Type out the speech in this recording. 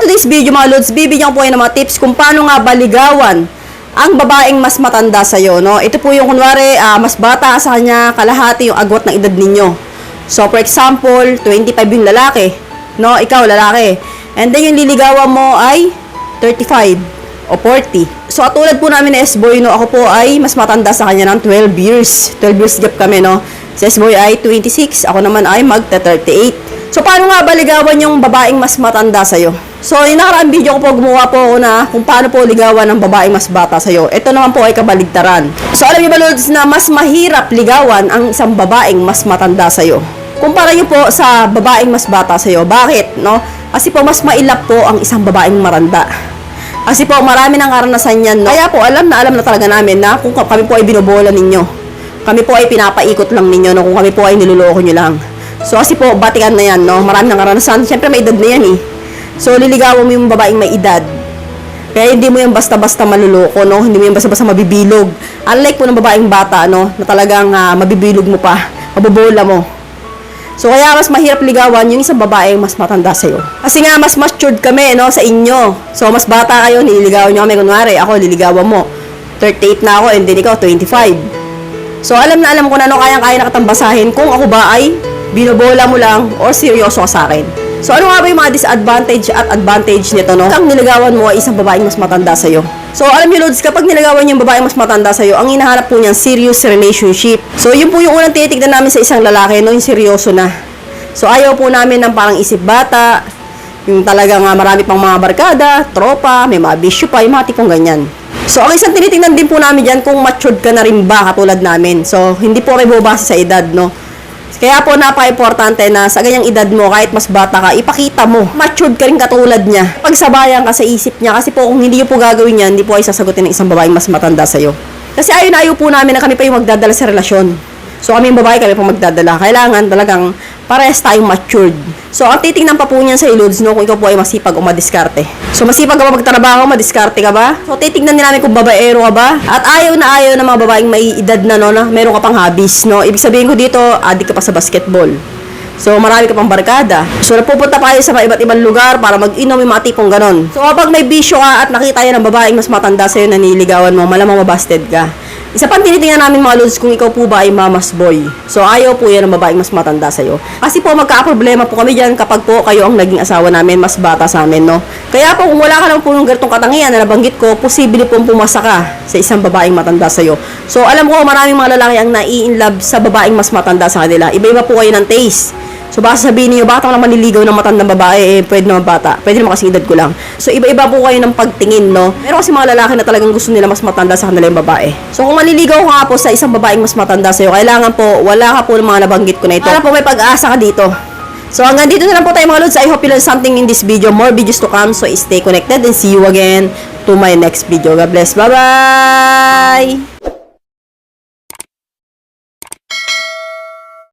today's video mga lods, bibigyan ko po kayo ng mga tips kung paano nga baligawan ang babaeng mas matanda sa'yo, no? Ito po yung kunwari, mas bata sa kanya, kalahati yung agwat ng edad ninyo. So, for example, 25 yung lalaki, no? Ikaw, lalaki. And then, yung liligawan mo ay 35 o 40. So, atulad po namin ni S-Boy, no? Ako po ay mas matanda sa kanya ng 12 years. 12 years gap kami, no? Si S-Boy ay 26, ako naman ay magta-38. So, paano nga baligawan yung babaeng mas matanda sa'yo? So, yung nakaraang video ko po, gumawa po ako na kung paano po ligawan ng babaeng mas bata sa'yo. Ito naman po ay kabaligtaran. So, alam niyo ba, Lods, na mas mahirap ligawan ang isang babaeng mas matanda sa'yo? Kumpara niyo po sa babaeng mas bata sa'yo. Bakit, no? Kasi po, mas mailap po ang isang babaeng maranda. Kasi po, marami ng karanasan yan, no? Kaya po, alam na talaga namin na kung kami po ay binobola ninyo. Kami po ay pinapaikot lang ninyo, no? Kung kami po ay niloloko nyo lang. So, kasi po, batikan na yan, no? Marami ng karanasan. Siyempre, may edad na yan, eh. So, liligawan mo yung babaeng may edad. Kaya hindi mo yung basta-basta maluloko, no? Hindi mo yung basta-basta mabibilog. Unlike po ng babaeng bata, no? Na talagang mabibilog mo pa. Mabobola mo. So, kaya mas mahirap ligawan yung isang babaeng mas matanda sa'yo. Kasi nga, mas matured kami, no? Sa inyo. So, mas bata kayo, nililigawan nyo kami. Kunwari, ako, liligawan mo. 38 na ako, and then ikaw, 25. So, alam ko na, no? Kayang-kaya nakatambasahin kung ako ba ay binobola mo lang or seryoso ka sa akin. So, ano nga ba yung mga disadvantage at advantage nito, no? Ang nilagawan mo ay isang babaeng mas matanda sa'yo. So, alam niyo, Lods, kapag nilagawan yung babaeng mas matanda sa'yo, ang hinahanap po niyan, serious relationship. So, yun po yung unang titignan namin sa isang lalaki, no? Yung seryoso na. So, ayaw po namin ng parang isip bata, yung talagang marami pang mga barkada, tropa, may mga bisyo pa, yung mga tipong ganyan. So, ang isang tinitingnan din po namin dyan kung matured ka na rin ba katulad namin. So, hindi po kayo bubase sa edad, no? Kaya po napaka-importante na sa ganyang edad mo, kahit mas bata ka, ipakita mo. Matured ka rin katulad niya. Pagsabayan ka sa isip niya. Kasi po kung hindi nyo po gagawin yan, hindi po ay sasagutin ng isang babaeng mas matanda sa'yo. Kasi ayaw po namin na kami pa yung magdadala sa relasyon. So kami yung babae, kami po magdadala. Kailangan talagang parehas tayong matured. So ang titingnan pa po niyan sa Lods, no, kung ikaw po ay masipag o madiskarte. So masipag ka ba magtrabaho, madiskarte ka ba? So titignan din namin kung babaero ka ba. At ayaw na mga babaeng may edad na, no, na meron ka pang hobbies, no. Ibig sabihin ko dito, adik ka pa sa basketball. So marami ka pang barkada. So napupunta pa kayo sa iba't ibang lugar para mag-inom yung mga tipong ganon. So kapag may bisyo ka at nakita yan ng babaeng mas matanda sa'yo na nililigawan mo, malamang mabasted ka. Isa pang tinitingnan namin mga Lods kung ikaw po ba ay mama's boy. So ayaw po yan ng babaeng mas matanda sa'yo. Kasi po magkakaproblema po kami dyan kapag po kayo ang naging asawa namin, mas bata sa amin, no? Kaya po kung wala ka lang po ng ganitong katangian na nabanggit ko, posible po pumasa ka sa isang babaeng matanda sa'yo. So alam ko maraming mga lalaki ang nai-inlove sa babaeng mas matanda sa kanila. Iba-iba po kayo ng taste. So baka sabihin niyo, bakit ako lang manliligaw ng matandang babae, pwede naman bata. Pwede naman kasi edad ko lang. So iba-iba po kayo ng pagtingin, no? Pero kasi mga lalaki na talagang gusto nila mas matanda sa kanila yung babae. So kung manliligaw ka po sa isang babaeng mas matanda sa'yo, kailangan po, wala ka po ng mga nabanggit ko na ito. Para po may pag-asa ka dito. So hanggang dito na lang po tayo mga Lods. I hope you learned something in this video. More videos to come. So stay connected and see you again to my next video. God bless. Bye-bye!